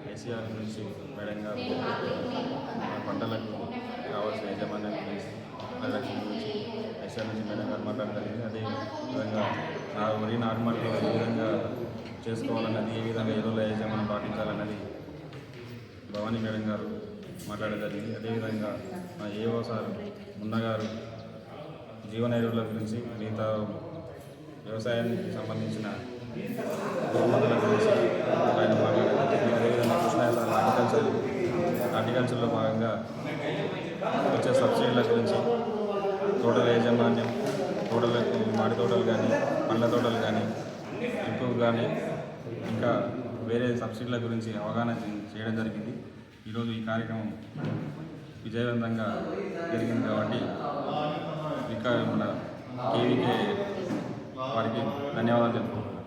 కేసీఆర్ గురించి మేడం గారు పంటలకు కావాల్సిన యాజమాన్యం గురించి పరిరక్షణ గురించి కేసీఆర్ నుంచి మేడం గారు మాట్లాడడం జరిగింది. అదేవిధంగా వరి నారుమడిలో ఏ విధంగా చేసుకోవాలన్నది, ఏ విధంగా ఎరువుల యాజమాన్యం పాటించాలన్నది భవానీ మేడం గారు మాట్లాడడం జరిగింది. అదేవిధంగా మా ఏఓ సార్ మున్నగారు జీవన ఎరువుల గురించి, మిగతా వ్యవసాయానికి సంబంధించిన మందుల గురించి ఆయన మాట్లాడారు. అదేవిధంగా కృష్ణయ్య సార్ హార్టికల్చర్లో భాగంగా వచ్చే సబ్సిడీల గురించి, తోటల యాజమాన్యం, తోటలకు మాడి తోటలు కానీ, పండ్ల తోటలు కానీ, ఇంకు కానీ, ఇంకా వేరే సబ్సిడీల గురించి అవగాహన చేయడం జరిగింది. ఈరోజు ఈ కార్యక్రమం విజయవంతంగా జరిగింది కాబట్టి ఇంకా మన కేవీకే వారికి ధన్యవాదాలు తెలుపుకుంటున్నాను.